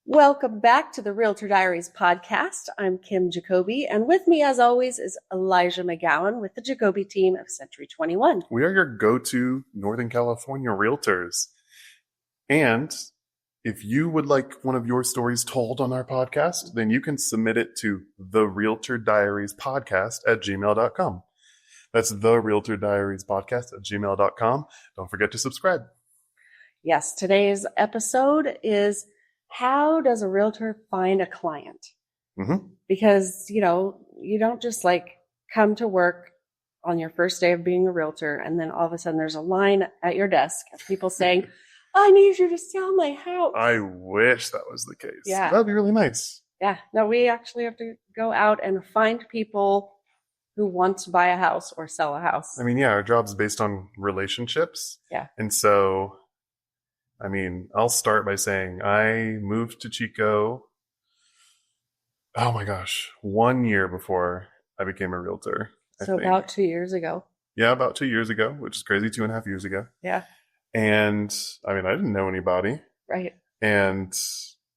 Welcome back to the Realtor Diaries podcast. I'm Kim Jacobi, and with me, as always, is Elijah McGowan with the Jacobi Team of Century 21. We are your go-to Northern California realtors. And if you would like one of your stories told on our podcast, then you can submit it to the Realtor Diaries podcast at gmail.com. That's the Realtor Diaries podcast at gmail.com. Don't forget to subscribe. Yes, today's episode is how does a realtor find a client? Mm-hmm. Because, you don't just come to work on your first day of being a realtor and then all of a sudden there's a line at your desk of people saying, I need you to sell my house. I wish that was the case. Yeah. That'd be really nice. Yeah. No, we actually have to go out and find people who want to buy a house or sell a house. I mean, yeah, our job's based on relationships. Yeah. And so, I'll start by saying I moved to Chico, oh my gosh, 1 year before I became a realtor. So about 2 years ago. Yeah, about 2 years ago, which is crazy, 2.5 years ago. Yeah. And I didn't know anybody. Right. And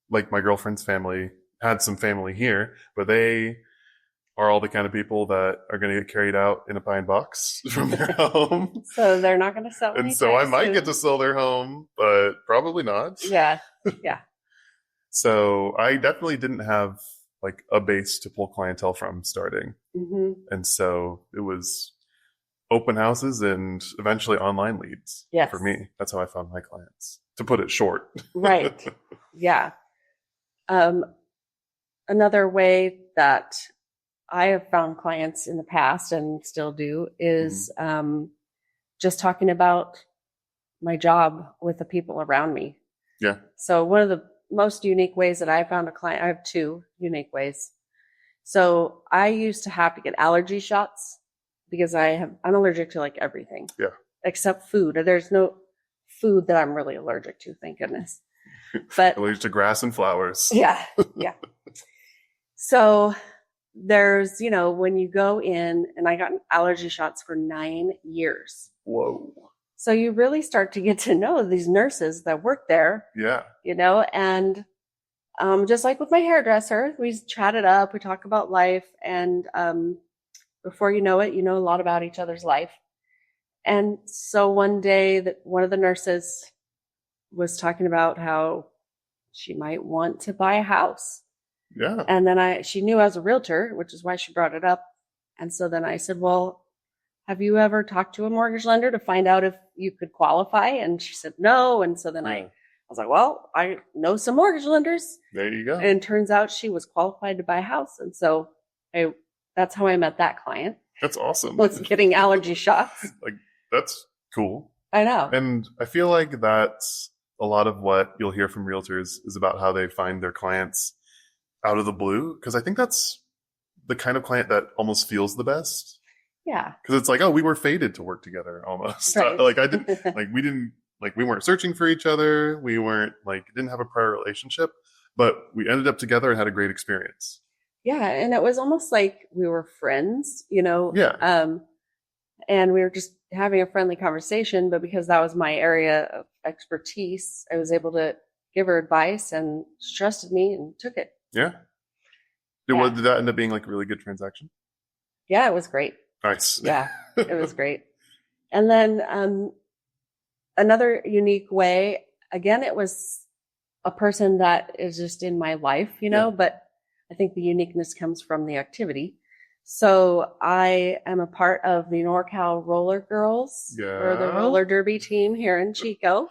my girlfriend's family had some family here, but they are all the kind of people that are going to get carried out in a pine box from their home. So they're not going to sell. And so I might get to sell their home, but probably not. Yeah. Yeah. So I definitely didn't have a base to pull clientele from starting. Mm-hmm. And so it was open houses and eventually online leads. Yes. For me. That's how I found my clients, to put it short. Right. Yeah. Another way that I have found clients in the past and still do is just talking about my job with the people around me. Yeah. So one of the most unique ways that I found a client, I have two unique ways. So I used to have to get allergy shots because I'm allergic to everything. Yeah. Except food. There's no food that I'm really allergic to, thank goodness. But allergic to grass and flowers. Yeah. Yeah. So there's, when you go in, and I got allergy shots for 9 years. Whoa. So you really start to get to know these nurses that work there. Yeah. And just like with my hairdresser, we chat it up, we talk about life, and before you know it, you know a lot about each other's life. And so one day that one of the nurses was talking about how she might want to buy a house. Yeah. And then she knew I was a realtor, which is why she brought it up. And so then I said, well, have you ever talked to a mortgage lender to find out if you could qualify? And she said, no. And so then I was like, well, I know some mortgage lenders. There you go. And it turns out she was qualified to buy a house. And so that's how I met that client. That's awesome. Was getting allergy shots. That's cool. I know. And I feel like that's a lot of what you'll hear from realtors is about how they find their clients out of the blue. Because I think that's the kind of client that almost feels the best. Yeah. Because it's like, oh, we were fated to work together almost. Right. We weren't searching for each other. We weren't didn't have a prior relationship, but we ended up together and had a great experience. Yeah. And it was almost like we were friends, Yeah. And we were just having a friendly conversation, but because that was my area of expertise, I was able to give her advice, and she trusted me and took it. Yeah. Did that end up being a really good transaction? Yeah, it was great. Nice. Yeah, it was great. And then another unique way, again, it was a person that is just in my life, but I think the uniqueness comes from the activity. So I am a part of the NorCal Roller Girls, or the Roller Derby team here in Chico.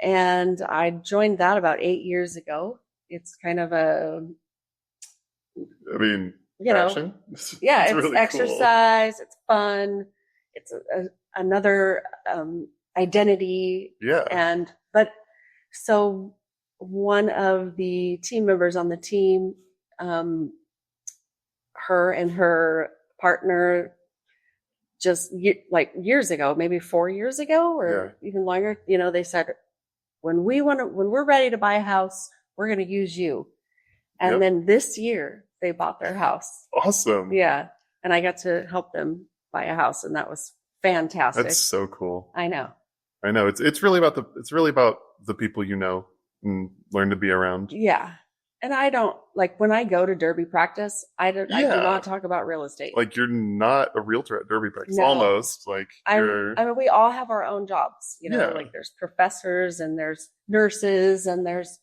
And I joined that about 8 years ago. It's kind of passion. Yeah, it's really exercise. Cool. It's fun. It's another identity. Yeah. So one of the team members on the team, her and her partner, just years ago, maybe 4 years ago, or even longer, they said, when we're ready to buy a house, we're going to use you. And then this year they bought their house. Awesome. Yeah. And I got to help them buy a house, and that was fantastic. That's so cool. I know. It's really about the people and learn to be around. Yeah. And I don't, like, when I go to Derby practice, I do not talk about real estate. Like, you're not a realtor at Derby practice. No. Almost. Like, I mean, we all have our own jobs, you know, like there's professors and there's nurses and there's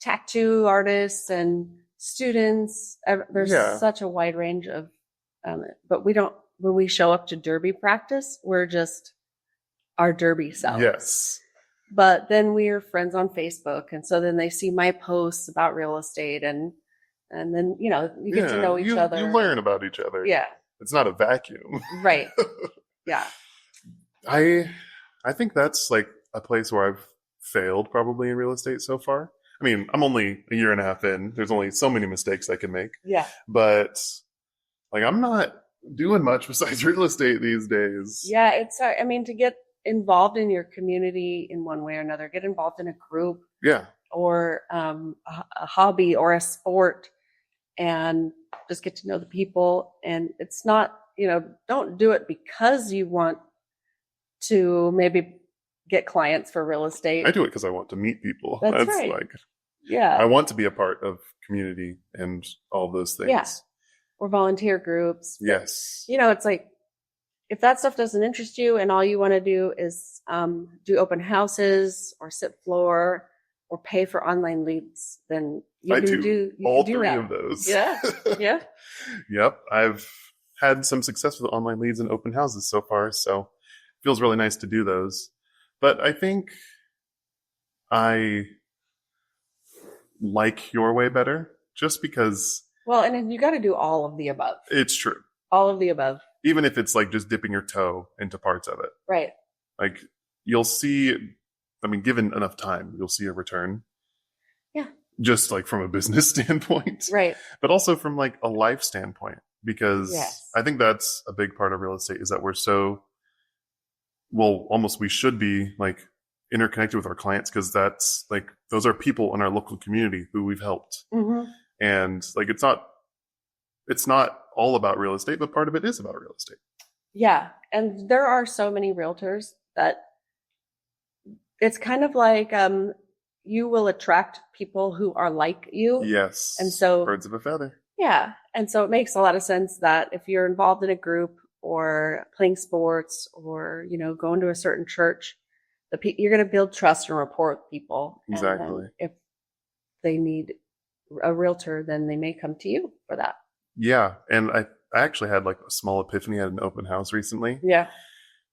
tattoo artists and students. There's such a wide range of, but we don't, when we show up to Derby practice, we're just our Derby selves. Yes. But then we're friends on Facebook. And so then they see my posts about real estate and then, you know, you get to know each other. You learn about each other. Yeah. It's not a vacuum. Right. Yeah. I think that's like a place where I've failed probably in real estate so far. I mean, I'm only a year and a half in. There's only so many mistakes I can make. Yeah. But like, I'm not doing much besides real estate these days. Yeah. It's, I mean, to get involved in your community in one way or another, get involved in a group. Yeah. Or a hobby or a sport, and just get to know the people. And it's not, you know, don't do it because you want to maybe get clients for real estate. I do it because I want to meet people. That's right. Like, yeah, I want to be a part of community and all those things. Yeah. Or volunteer groups. Yes. You know, it's like, if that stuff doesn't interest you and all you want to do is do open houses or sit floor or pay for online leads, then you can do all do three that. of those. Yeah. Yeah. Yep. I've had some success with online leads and open houses so far, so it feels really nice to do those. But I think I like your way better just because. Well, and you got to do all of the above. It's true. All of the above. Even if it's like just dipping your toe into parts of it. Right. Like, you'll see, I mean, given enough time, you'll see a return. Yeah. Just like from a business standpoint. Right. But also from like a life standpoint, because yes. I think that's a big part of real estate is that we're so, well, almost we should be like interconnected with our clients, because that's like, those are people in our local community who we've helped. Mm-hmm. And like, it's not all about real estate, but part of it is about real estate. Yeah. And there are so many realtors that it's kind of like you will attract people who are like you. Yes. And so birds of a feather. Yeah. And so it makes a lot of sense that if you're involved in a group or playing sports or, you know, going to a certain church, you're going to build trust and rapport with people. Exactly. And if they need a realtor, then they may come to you for that. Yeah. And I actually had like a small epiphany at an open house recently. Yeah.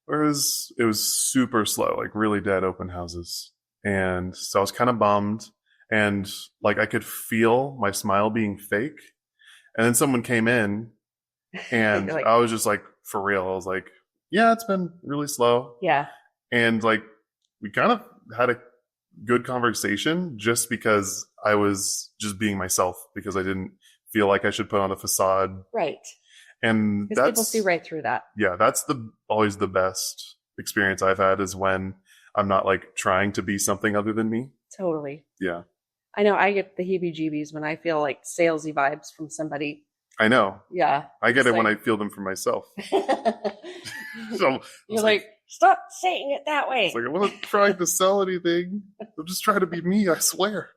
Where it was super slow, like really dead open houses. And so I was kind of bummed, and like I could feel my smile being fake. And then someone came in and like, I was just like, for real. I was like, yeah, it's been really slow. Yeah. And like, we kind of had a good conversation just because I was just being myself, because I didn't feel like I should put on a facade. Right. And because people see right through that. Yeah. That's always the best experience I've had, is when I'm not like trying to be something other than me. Totally. Yeah. I know I get the heebie-jeebies when I feel like salesy vibes from somebody. I know. Yeah. I get it when I feel them for myself. So you're like, stop saying it that way. It's like, I wasn't trying to sell anything. I'm just trying to be me. I swear.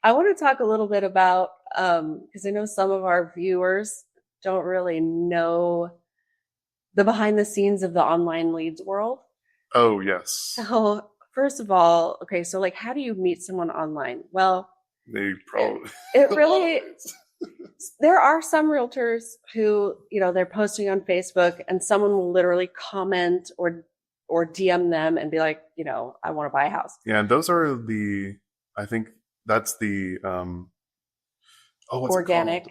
I want to talk a little bit about, because I know some of our viewers don't really know the behind the scenes of the online leads world. Oh, yes. So first of all, okay, so like, how do you meet someone online? Well, they probably it really there are some realtors who, you know, they're posting on Facebook and someone will literally comment or DM them and be like, you know, I want to buy a house. Yeah, and those are I think that's the organic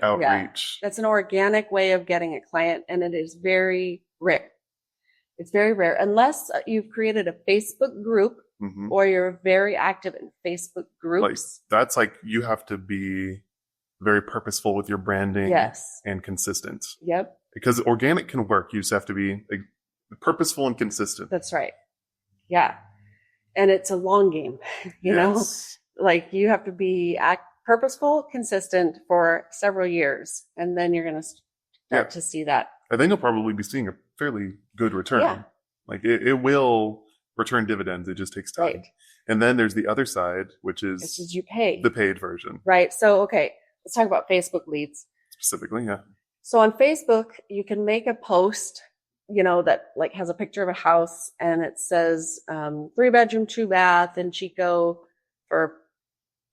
outreach. Yeah, that's an organic way of getting a client, and it is very rare. It's very rare unless you've created a Facebook group. Mm-hmm. Or you're very active in Facebook groups. Like, that's like, you have to be very purposeful with your branding. Yes. And consistent. Yep. Because organic can work. You just have to be like, purposeful and consistent. That's right. Yeah. And it's a long game, you know, like you have to be purposeful, consistent for several years. And then you're going to start to see that. And then you'll probably be seeing a fairly good return. Yeah. Like it will return dividends. It just takes time. Right. And then there's the other side, which It's is just you pay. the paid version. Right. So, okay, let's talk about Facebook leads. Specifically, yeah. So on Facebook, you can make a post, that like has a picture of a house and it says 3-bedroom, 2-bath in Chico for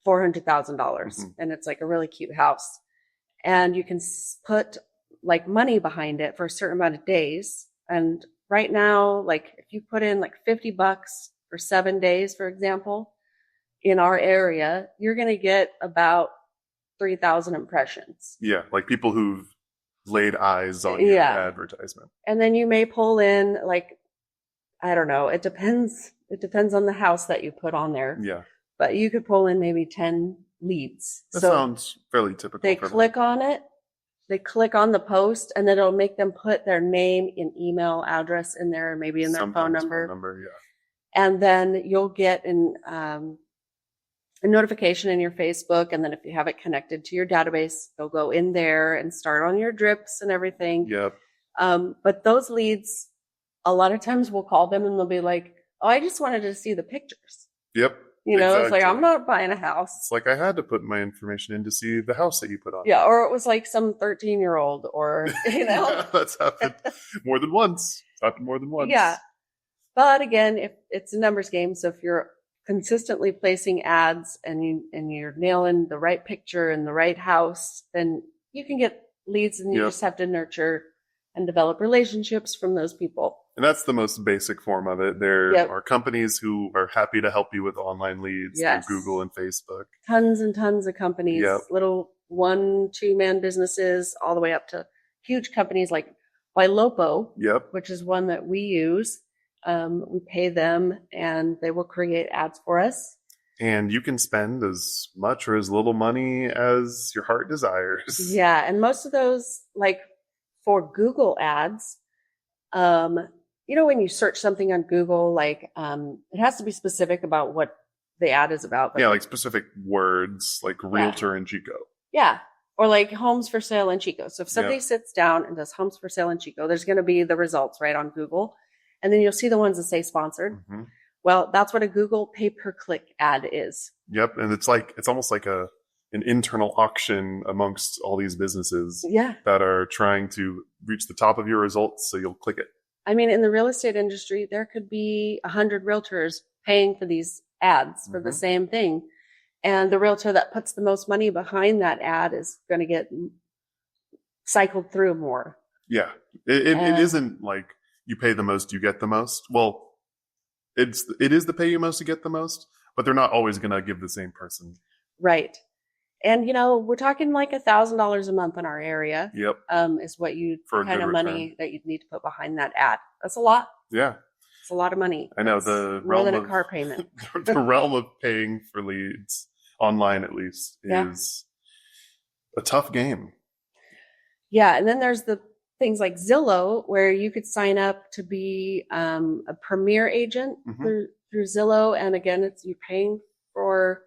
$400,000. And it's like a really cute house. And you can put like money behind it for a certain amount of days. And right now, like if you put in like $50 for 7 days, for example, in our area, you're going to get about 3,000 impressions. Yeah, like people who've laid eyes on your advertisement. And then you may pull in like, I don't know, it depends on the house that you put on there. Yeah. But you could pull in maybe 10 leads. That sounds fairly typical. They click on it, they click on the post, and then it'll make them put their name and email address in there, maybe in their phone number. Yeah. And then you'll get a notification in your Facebook, and then if you have it connected to your database, they'll go in there and start on your drips and everything. Yep. But those leads, a lot of times we'll call them and they'll be like, "Oh, I just wanted to see the pictures." Yep. Exactly. It's like, I'm not buying a house. It's like I had to put my information in to see the house that you put on. Yeah, or it was like some 13-year-old or, Yeah, that's happened more than once. It's happened more than once. Yeah. But again, if it's a numbers game, so if you're consistently placing ads and you're nailing the right picture and the right house, then you can get leads, and you just have to nurture and develop relationships from those people. And that's the most basic form of it. There are companies who are happy to help you with online leads through Google and Facebook. Tons and tons of companies, little 1-2-man businesses, all the way up to huge companies like Lopo, which is one that we use. We pay them and they will create ads for us. And you can spend as much or as little money as your heart desires. Yeah. And most of those, like for Google ads, when you search something on Google, like it has to be specific about what the ad is about. Yeah, like specific words, like Realtor in Chico. Yeah. Or like homes for sale in Chico. So if somebody sits down and does homes for sale in Chico, there's going to be the results right on Google. And then you'll see the ones that say sponsored. Mm-hmm. Well, that's what a Google pay-per-click ad is. Yep. And it's almost like an internal auction amongst all these businesses that are trying to reach the top of your results, so you'll click it. I mean, in the real estate industry, there could be 100 realtors paying for these ads for the same thing. And the realtor that puts the most money behind that ad is going to get cycled through more. Yeah. It isn't like you pay the most, you get the most. Well, it is the pay you most to get the most, but they're not always going to give the same person. Right. And, we're talking like $1,000 a month in our area. Yep. Is what kind of money that you'd need to put behind that ad. That's a lot. Yeah. It's a lot of money. I know. More than a car payment. The realm of paying for leads, online at least, is a tough game. Yeah. And then there's the things like Zillow, where you could sign up to be a premier agent through Zillow. And again, you're paying for...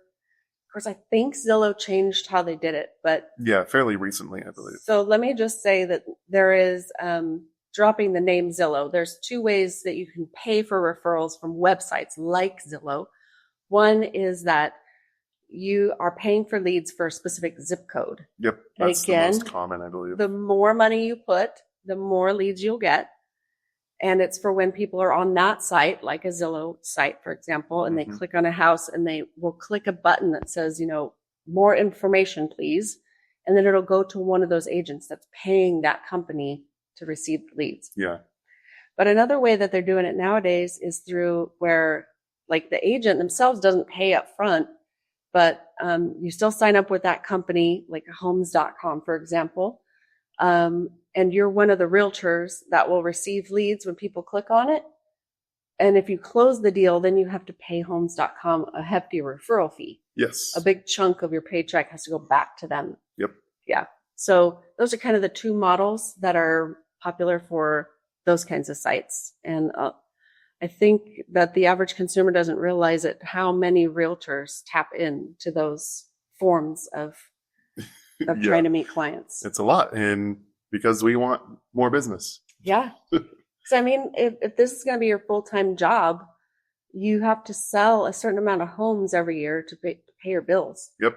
Of course, I think Zillow changed how they did it, but fairly recently, I believe. So let me just say that there is, dropping the name Zillow, there's 2 ways that you can pay for referrals from websites like Zillow. One is that you are paying for leads for a specific zip code. Yep, that's the most common, I believe. The more money you put, the more leads you'll get. And it's for when people are on that site, like a Zillow site, for example, and they click on a house and they will click a button that says, more information, please. And then it'll go to one of those agents that's paying that company to receive leads. Yeah. But another way that they're doing it nowadays is through where like the agent themselves doesn't pay up front, but you still sign up with that company, like homes.com, for example. And you're one of the realtors that will receive leads when people click on it. And if you close the deal, then you have to pay homes.com a hefty referral fee. Yes. A big chunk of your paycheck has to go back to them. Yep. Yeah. So those are kind of the 2 models that are popular for those kinds of sites. And I think that the average consumer doesn't realize it, how many realtors tap into those forms of trying to meet clients. It's a lot. And because we want more business. Yeah. So, I mean, if this is going to be your full-time job, you have to sell a certain amount of homes every year to pay your bills. Yep.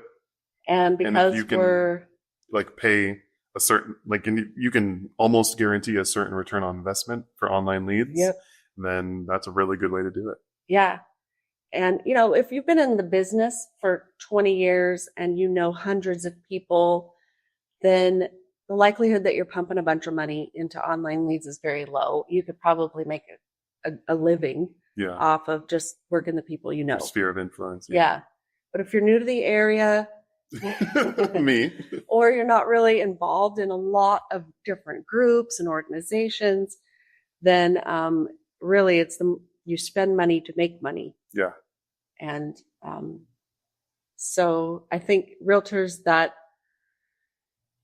And because if you can, we're like, pay a certain, like, and you can almost guarantee a certain return on investment for online leads, Yep. then that's a really good way to do it. Yeah. And, you know, if you've been in the business for 20 years and you know hundreds of people, then the likelihood that you're pumping a bunch of money into online leads is very low. You could probably make a living off of just working the people you know. Your sphere of influence. Yeah. But if you're new to the area, me, or you're not really involved in a lot of different groups and organizations, then really you spend money to make money. Yeah. And so I think realtors that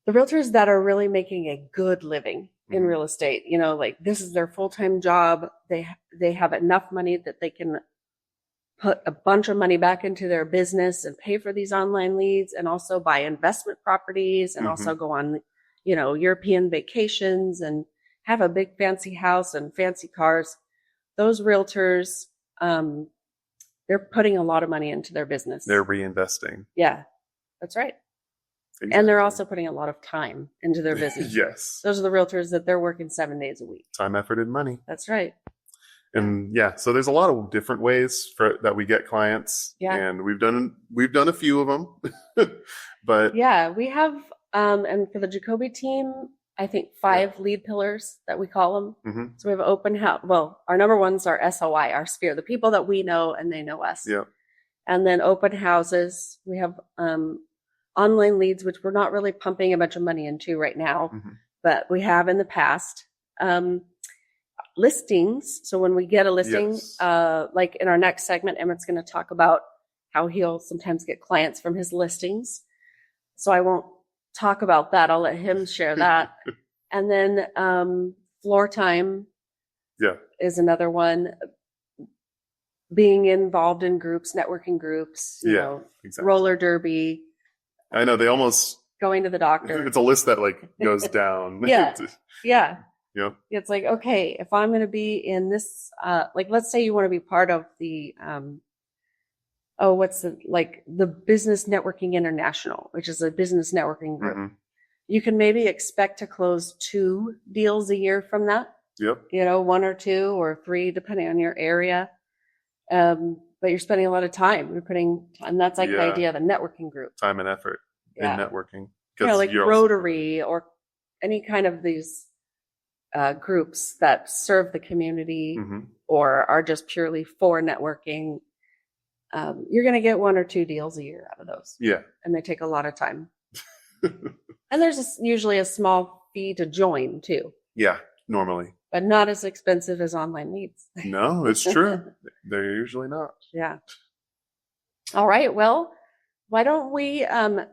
are really making a good living in real estate, you know, like this is their full-time job. They have enough money that they can put a bunch of money back into their business and pay for these online leads, and also buy investment properties, and also go on, you know, European vacations and have a big fancy house and fancy cars. Those realtors, they're putting a lot of money into their business. They're reinvesting. Yeah, that's right. Exactly. And they're also putting a lot of time into their business. Yes. Those are the realtors that they're working 7 days a week. Time, effort, and money. That's right. And so there's a lot of different ways that we get clients. Yeah. And we've done a few of them. But yeah, we have, and for the Jacobi team, I think 5 lead pillars that we call them. So we have open house. Well, our number ones are SOI, our sphere, the people that we know and they know us. Yeah. And then open houses. We have online leads, which we're not really pumping a bunch of money into right now, but we have in the past. Listings. So when we get a listing, like in our next segment, Emmett's going to talk about how he'll sometimes get clients from his listings. So I won't talk about that. I'll let him share that. And then floor time is another one. Being involved in groups, networking groups, you know, exactly. Roller derby. I know, they almost going to the doctor. It's a list that like goes down. Yeah. Yep. It's like, okay, if I'm going to be in this, like, let's say you want to be part of the, the Business Networking International, which is a business networking group. You can maybe expect to close 2 deals a year from that. Yep. You know, 1 or 2 or 3, depending on your area. But you're spending a lot of time. And that's like the idea of a networking group. Time and effort in networking. You know, like Rotary or any kind of these groups that serve the community or are just purely for networking. You're going to get 1 or 2 deals a year out of those. Yeah. And they take a lot of time. And there's usually a small fee to join too. Yeah, normally. But not as expensive as online leads. No, it's true. They're usually not. Yeah. All right. Well, why don't we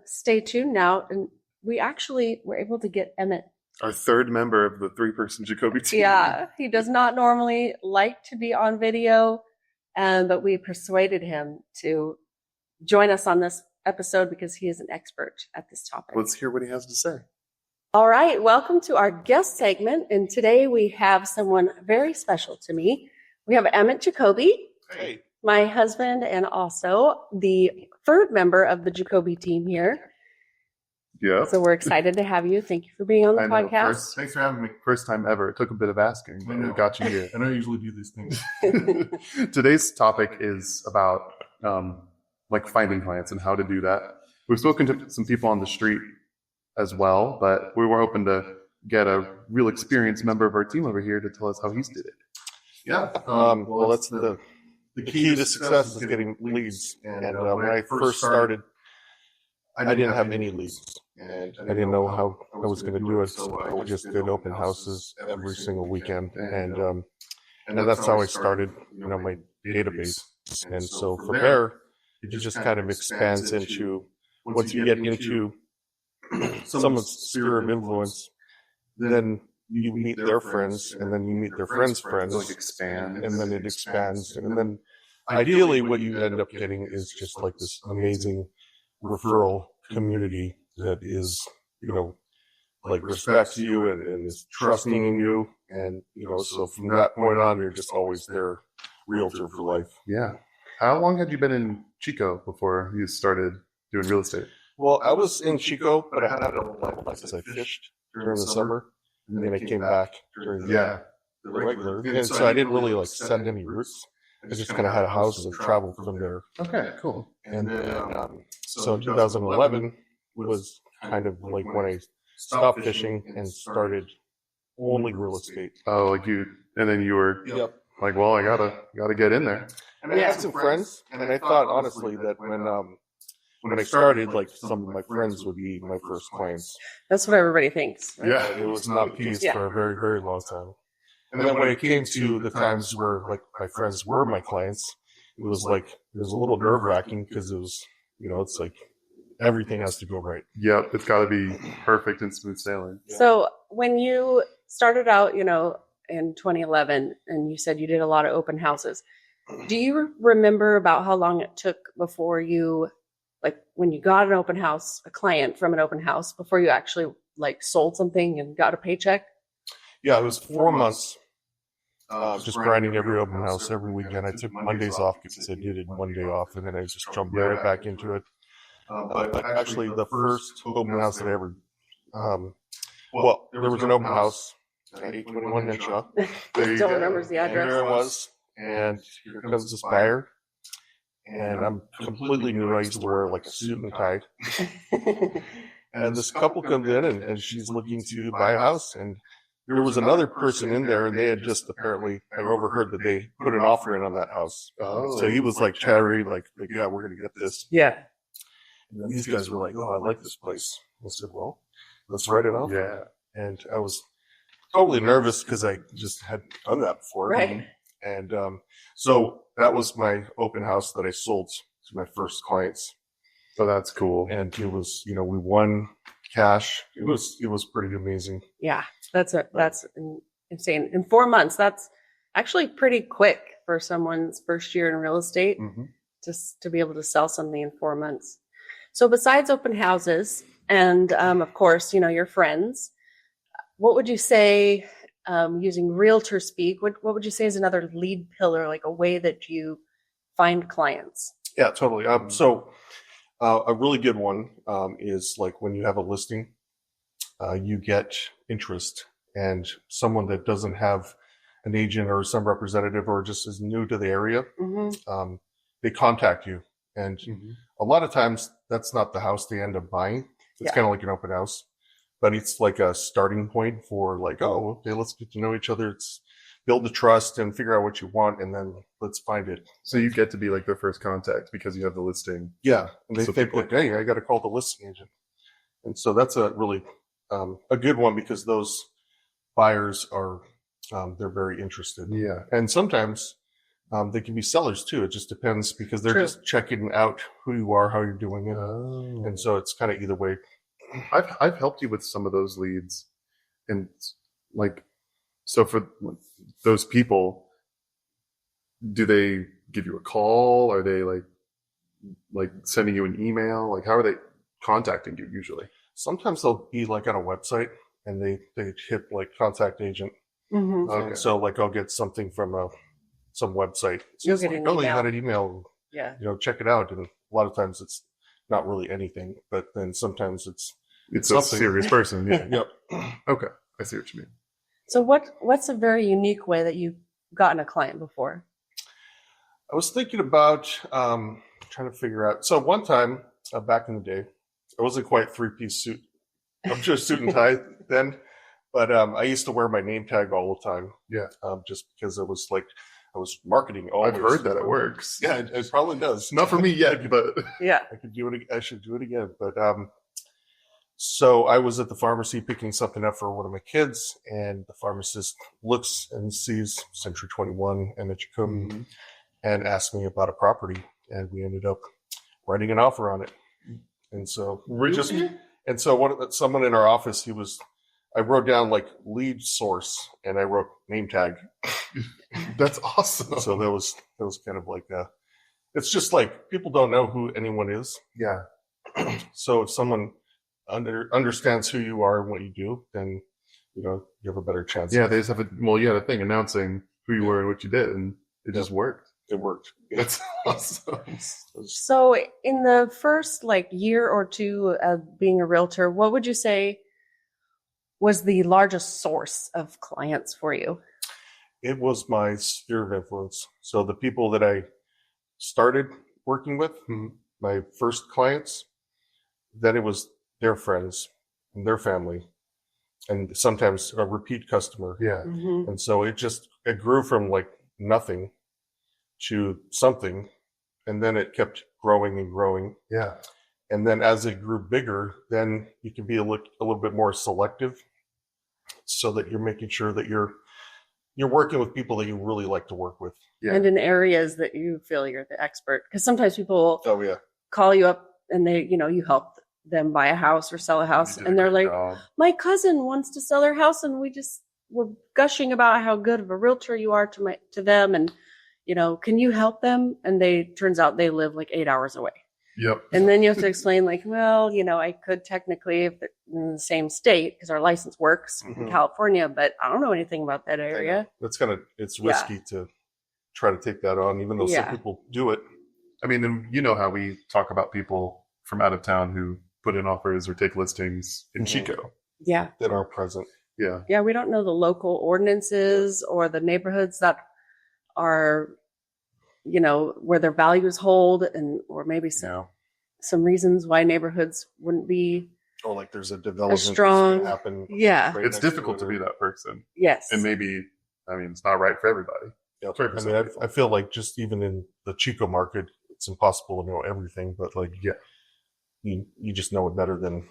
stay tuned now? And we actually were able to get Emmett, our 3rd member of the 3-person Jacobi team. Yeah. He does not normally like to be on video, but we persuaded him to join us on this episode because he is an expert at this topic. Let's hear what he has to say. All right. Welcome to our guest segment. And today we have someone very special to me. We have Emmett Jacobi, my husband, and also the 3rd member of the Jacobi team here. Yeah. So we're excited to have you. Thank you for being on the podcast. Thanks for having me. First time ever. It took a bit of asking, but we got you here. I don't usually do these things. Today's topic is about like finding clients and how to do that. We've spoken to some people on the street as well, but we were hoping to get a real experienced member of our team over here to tell us how he's did it. Yeah. Well, that's the key to success is getting leads. And when I first started, I didn't have any leads. And I didn't know how I was going to do it. So I just did open houses every single weekend. And that's how I started, my database. And so from there, it just kind of expands into, once you get into someone's sphere of influence, then you meet their friends, and then you meet their friends' friends, like expand, and then it expands, and then ideally what you end up getting is just like this amazing referral community that is, like respects you and is trusting in you, and so from that point on, you're just always there realtor for life. Yeah. How long had you been in Chico before you started doing real estate? Well, I was in Chico, but I had a license. I fished during the summer, and then I came back during the regular. And so I didn't really like set any roots. I just kind of had a house and traveled from there. Okay, cool. And then, so in 2011 was kind of like when I stopped fishing and started only real estate. Oh, like you, and then you were like, well, I gotta get in there. And I had some friends, and I thought honestly that when I started, like some of my friends would be my first clients. That's what everybody thinks. Right? Yeah. It was not peace for a very, very long time. And then when it came to the times where like my friends were my clients, it was a little nerve wracking because it was, it's like everything has to go right. Yep, it's got to be perfect and smooth sailing. So when you started out, in 2011, and you said you did a lot of open houses, do you remember about how long it took before you, like when you got an open house, a client from an open house, before you actually like sold something and got a paycheck? Yeah, it was 4 months. Just grinding every open house every weekend. I took Mondays off because I needed one day off, and then I just jumped right back into it. But actually, the first open house that I ever, there was an open house at 821 Henshaw. Don't remember the And address. there it was, and here comes this buyer, and I'm completely new. I used to wear like a suit and tie. And this couple comes in, and she's looking to buy a house, and there was another person in there, and they had just apparently, I overheard that they put an offer in on that house. Oh. So he was like chattery, like, yeah, we're going to get this. Yeah. And then these guys were like, oh, I like this place. I said, well, let's write it off. Yeah. And I was totally nervous because I just hadn't done that before. Right. And so that was my open house that I sold to my first clients. So that's cool. And it was, we won cash. It was pretty amazing. Yeah. That's insane. In 4 months, that's actually pretty quick for someone's first year in real estate, just to be able to sell something in 4 months. So besides open houses and, of course, your friends, what would you say, using realtor speak, what would you say is another lead pillar, like a way that you find clients? Yeah, totally. So a really good one is like when you have a listing, you get interest, and someone that doesn't have an agent or some representative or just is new to the area, they contact you. And a lot of times that's not the house they end up buying. It's kind of like an open house, but it's like a starting point for like, oh, okay, let's get to know each other. It's build the trust and figure out what you want, and then let's find it. So you get to be like their first contact because you have the listing. Yeah. And they think like, hey, I got to call the listing agent. And so that's a really a good one because those buyers are, they're very interested. Yeah. And sometimes they can be sellers too. It just depends because they're just checking out who you are, how you're doing it. Oh. And so it's kind of either way. I've helped you with some of those leads, and like, so for those people, do they give you a call? Are they like sending you an email? Like, how are they contacting you usually? Sometimes they'll be like on a website and they hit like contact agent. Okay. And so like I'll get something from some website. You'll It's get like, an oh, you email. got an email. Yeah. Check it out. And a lot of times it's not really anything, but then sometimes it's a something. serious person. Yeah. Yep. Okay. I see what you mean. So what's a very unique way that you've gotten a client before? I was thinking about trying to figure out. So one time back in the day, I wasn't quite three-piece suit. I'm just suit and tie then, but I used to wear my name tag all the time. Yeah. Just because it was like I was marketing always. I've heard that it works. Yeah, it probably does. Not for me yet, but Yeah. I could do it. I should do it again. But so I was at the pharmacy picking something up for one of my kids, and the pharmacist looks and sees Century 21 and a Jacobi and asked me about a property, and we ended up writing an offer on it. And so someone in our office, I wrote down like lead source, and I wrote name tag. that's awesome. So that was kind of like it's just like people don't know who anyone is. Yeah. So if someone understands who you are and what you do, then you have a better chance. Yeah, they just have the thing announcing who you were and what you did, and It just worked. It worked. That's awesome. So in the first year or two of being a realtor, what would you say was the largest source of clients for you? It was my sphere of influence. So the people that I started working with, my first clients, then it was their friends and their family, and sometimes a repeat customer. Yeah. Mm-hmm. And so it grew from nothing to something, and then it kept growing and growing. Yeah. And then as it grew bigger, then you can be a little bit more selective, so that you're making sure that you're working with people that you really like to work with. Yeah. And in areas that you feel you're the expert. Because sometimes people Oh yeah. call you up and they, you help them buy a house or sell a house. You did And a they're great like, job. my cousin wants to sell their house and we're gushing about how good of a realtor you are to them. And, can you help them? And turns out they live 8 hours away. Yep. And then you have to explain I could technically, if they're in the same state, because our license works in California, but I don't know anything about that area. That's it's risky to try to take that on, even though some people do it. I mean, and you know how we talk about people from out of town who put in offers or take listings in Chico. Yeah. That aren't present. Yeah. Yeah, we don't know the local ordinances or the neighborhoods that are, where their values hold, or maybe some reasons why neighborhoods wouldn't be Or there's a development strong. happen. Yeah. right It's next to difficult it, to or- be that person. Yes. And maybe, it's not right for everybody. Yeah, Sorry for I some mean, people. I feel like just even in the Chico market, it's impossible to know everything, but you just know it better than,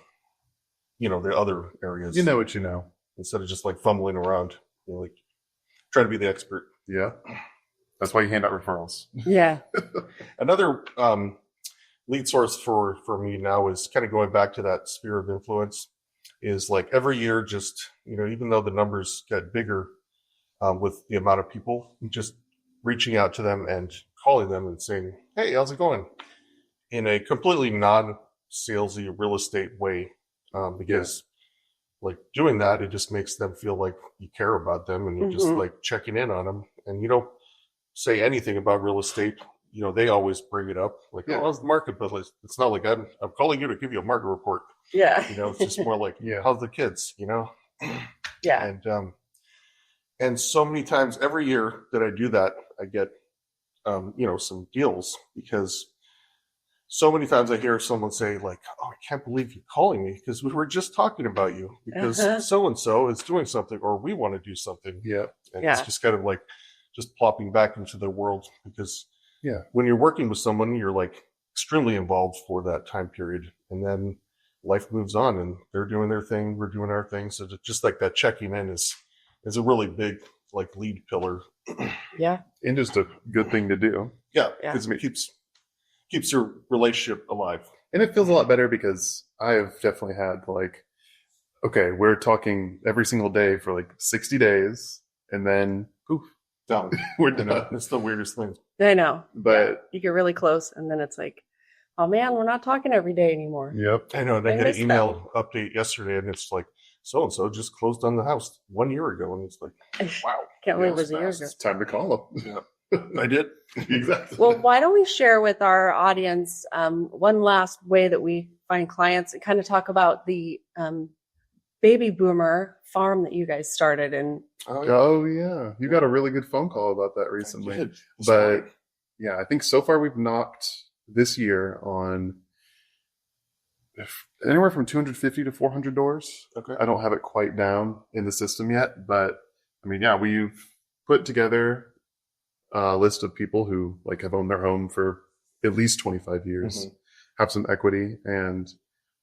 the other areas. You know what you know. Instead of just fumbling around, try to be the expert. Yeah. That's why you hand out referrals. Yeah. Another lead source for me now is kind of going back to that sphere of influence, is every year, just, even though the numbers get bigger with the amount of people, just reaching out to them and calling them and saying, hey, how's it going? In a completely non-salesy real estate way, because doing that, it just makes them feel like you care about them, and you're just checking in on them, and you don't say anything about real estate. They always bring it up, oh, how's the market? But it's not like I'm calling you to give you a market report. Yeah. It's just more like, how's the kids? Yeah. And so many times every year that I do that, I get, some deals, because so many times I hear someone say oh, I can't believe you're calling me, because we were just talking about you, because so-and-so is doing something, or we want to do something. Yeah. And Yeah. it's just kind of just plopping back into their world, because when you're working with someone, you're extremely involved for that time period, and then life moves on and they're doing their thing, we're doing our thing. So just that checking in is a really big lead pillar. Yeah. And just a good thing to do. Yeah, Yeah. because it keeps your relationship alive. And it feels a lot better because I have definitely had okay, we're talking every single day for 60 days, and then poof, Down. we're done. It's the weirdest thing. I know. But You get really close and then it's oh man, we're not talking every day anymore. yep. I know. They I had an missed email update yesterday, and it's so-and-so just closed on the house 1 year ago. And it's wow. Can't believe it was a it's year fast. ago. It's time to call them. I did. Exactly. Well, why don't we share with our audience one last way that we find clients, and kind of talk about the baby boomer farm that you guys started? And Oh yeah, you got a really good phone call about that recently. But yeah, I think so far we've knocked this year on anywhere from 250 to 400 doors. Okay. I don't have it quite down in the system yet, but we've put together a list of people who have owned their home for at least 25 years, have some equity, and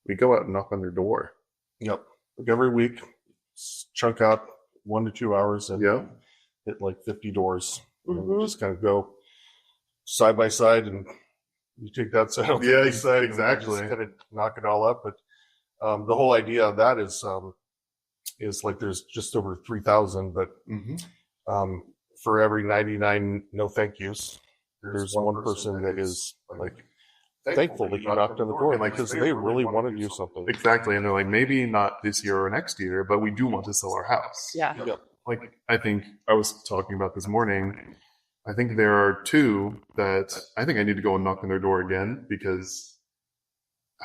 we go out and knock on their door. Yep. Every week, chunk out 1 to 2 hours and hit 50 doors. And we just kind of go side by side, and you take that side, I'll take this side, and we exactly. just kind of knock it all up. But the whole idea of that is there's just over 3,000, but for every 99 no thank yous, there's one person that is thankful that you knocked on the door, because they really want to do something. Exactly. And they're maybe not this year or next year, but we do want to sell our house. yeah. Yep. I think I was talking about this morning. I think there are two that I think I need to go and knock on their door again because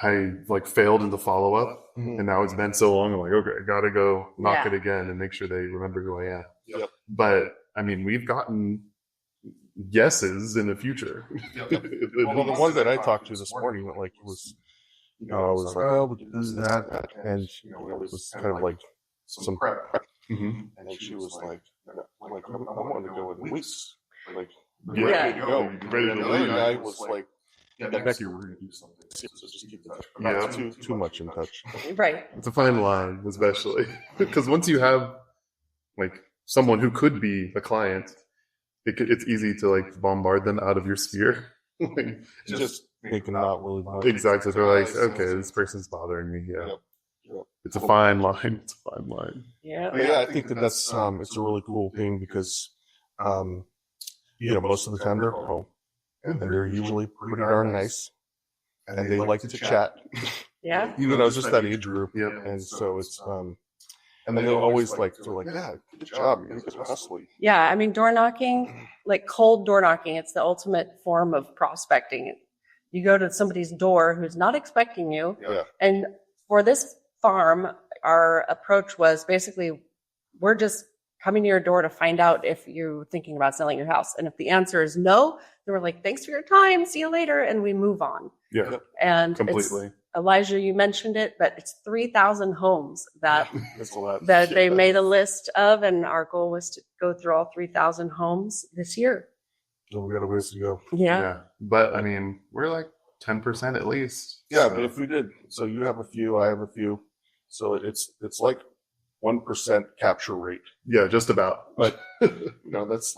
I like failed in the follow up, and now it's been so long. I'm like, okay, I gotta go knock it again and make sure they remember who I am. Yep. But I mean, we've gotten yeses in the future. Well, the one that I talked to this morning, like, was, I was like, oh, this is that, and it was kind of like some prep, Mm-hmm. and then she was like, I want to go in weeks, like, Yeah. ready to go, Ready to and the leave. other guy was like, Yeah, Becky, we're going to do something. so just keep in touch. Yeah. Not too much in touch. Right. It's a fine line, especially because once you have like someone who could be a client, it's easy to like bombard them out of your sphere. Like, Just making not really much. exactly. They're like, okay, this person's bothering me. Yeah. Yep. Yep. It's a fine line. It's a fine line. Yeah. But yeah, I think that's it's a really cool thing because most of the time they're home and they're usually pretty darn nice and they like to chat. Yeah. It's just that age group. Yep. And so it's and they're always like, yeah, good job, you're hustling. Yeah. I mean, door knocking, like cold door knocking, it's the ultimate form of prospecting. You go to somebody's door who's not expecting you. Yeah. And for this farm, our approach was basically, we're just coming to your door to find out if you're thinking about selling your house. And if the answer is no, then we're like, thanks for your time. See you later. And we move on. Yeah. And Completely. Elijah, you mentioned it, but it's 3,000 homes that That's a lot. that they made a list of, and our goal was to go through all 3,000 homes this year. So we got a ways to go. Yeah. But I mean, we're like 10% at least. Yeah, but if we did, so you have a few, I have a few, so it's like 1% capture rate. Yeah, just about. But that's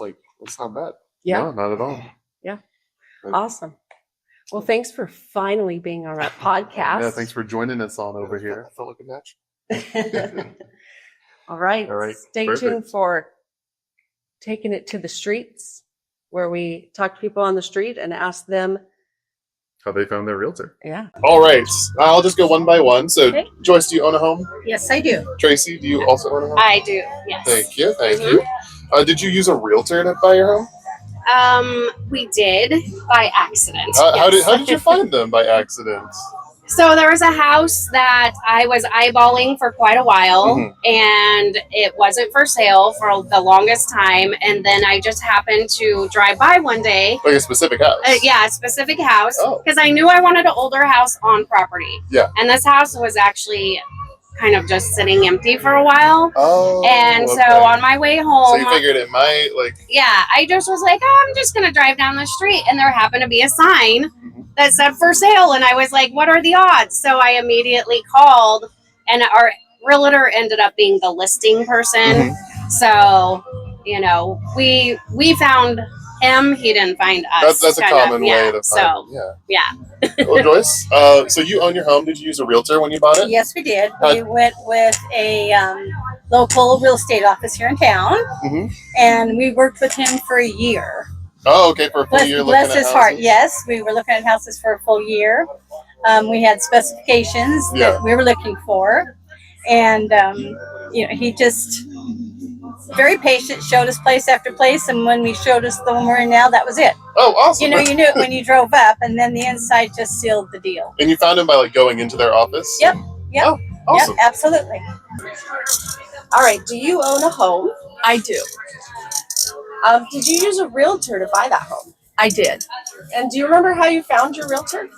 not bad. Yeah. No, not at all. Awesome. Well, thanks for finally being on our podcast. Yeah, thanks for joining us on over here. I felt like a match. All right. All right. Stay Perfect. tuned for Taking It to the Streets, where we talk to people on the street and ask them. How they found their realtor. Yeah. All right. I'll just go one by one. So, Okay. Joyce, do you own a home? Yes, I do. Tracy, do you also own a home? I do. Yes. Thank you. Thank you. Did you use a realtor to buy your home? We did by accident. How yes. did you find them by accident? So there was a house that I was eyeballing for quite a while, and it wasn't for sale for the longest time. And then I just happened to drive by one day. Like a specific house? Yeah, a specific house, Oh. because I knew I wanted an older house on property. Yeah. And this house was actually kind of just sitting empty for a while. Oh. And okay. so on my way So home, you figured it might yeah, I just was like, oh, I'm just going to drive down the street. And there happened to be a sign that said for sale. And I was like, what are the odds? So I immediately called, and our realtor ended up being the listing person. So, we found him. He didn't find us. That's a common way to find. So, yeah. Well, Joyce, so you own your home. Did you use a realtor when you bought it? Yes, we did. We went with a local real estate office here in town, and we worked with him for a year. Oh, okay, for a full year. Bless his heart. Yes, we were looking at houses for a full year. We had specifications that we were looking for, and he just very patient, showed us place after place, and when we showed us the one we're in now, that was it. Oh, awesome! You knew it when you drove up, and then the inside just sealed the deal. And you found him by going into their office? Yep. Oh, awesome. Yep, absolutely. All right. Do you own a home? I do. Did you use a realtor to buy that home? I did. And do you remember how you found your realtor?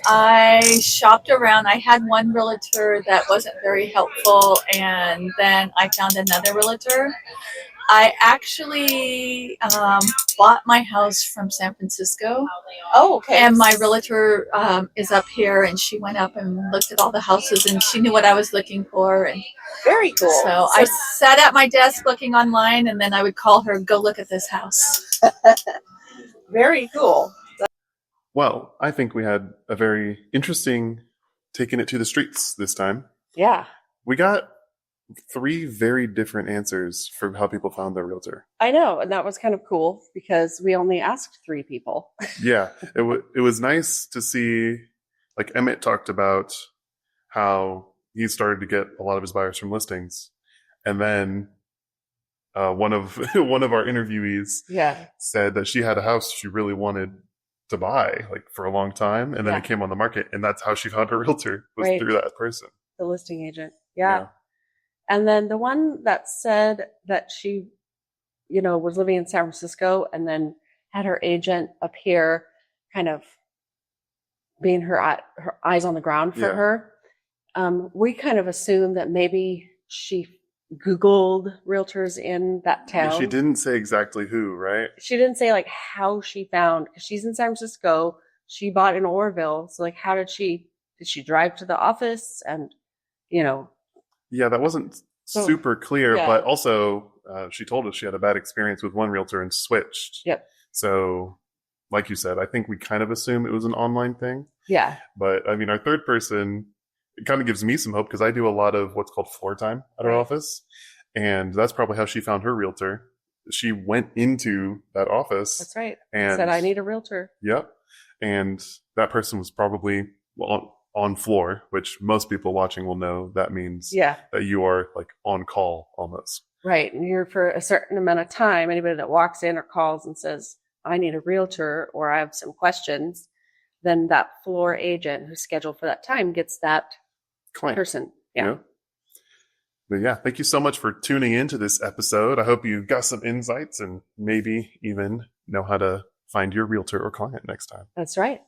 I shopped around. I had one realtor that wasn't very helpful, and then I found another realtor. I actually bought my house from San Francisco. Oh, okay. And my realtor is up here, and she went up and looked at all the houses, and she knew what I was looking for. And very cool. So I sat at my desk looking online, and then I would call her, go look at this house. Very cool. Well, I think we had a very interesting taking it to the streets this time. Yeah. We got 3 very different answers for how people found their realtor. I know. And that was kind of cool because we only asked 3 people. Yeah. It was nice to see, like Emmett talked about how he started to get a lot of his buyers from listings. And then one of one of our interviewees Yeah. said that she had a house she really wanted to buy like for a long time, and then Yeah. it came on the market, and that's how she found her realtor, was Right. through that person. The listing agent. Yeah. And then the one that said that she, was living in San Francisco and then had her agent up here kind of being her eyes on the ground for Yeah. her. We kind of assumed that maybe she Googled realtors in that town. She didn't say exactly who, right? She didn't say like how she found, because she's in San Francisco. She bought in Oroville. So like, how did she drive to the office? And, Yeah, that wasn't So- super clear, yeah. but also she told us she had a bad experience with one realtor and switched. Yep. So, like you said, I think we kind of assume it was an online thing. yeah, But I mean, our third person, it kind of gives me some hope because I do a lot of what's called floor time at our Right. office. And that's probably how she found her realtor. She went into that office. that's right. And Said, I need a realtor. Yep. And that person was probably on floor, which most people watching will know that means Yeah. that you are like on call almost. Right. And you're for a certain amount of time. Anybody that walks in or calls and says, I need a realtor or I have some questions, then that floor agent who's scheduled for that time gets that Client. person. you Yeah. know? But yeah, thank you so much for tuning into this episode. I hope you got some insights and maybe even know how to find your realtor or client next time. That's right.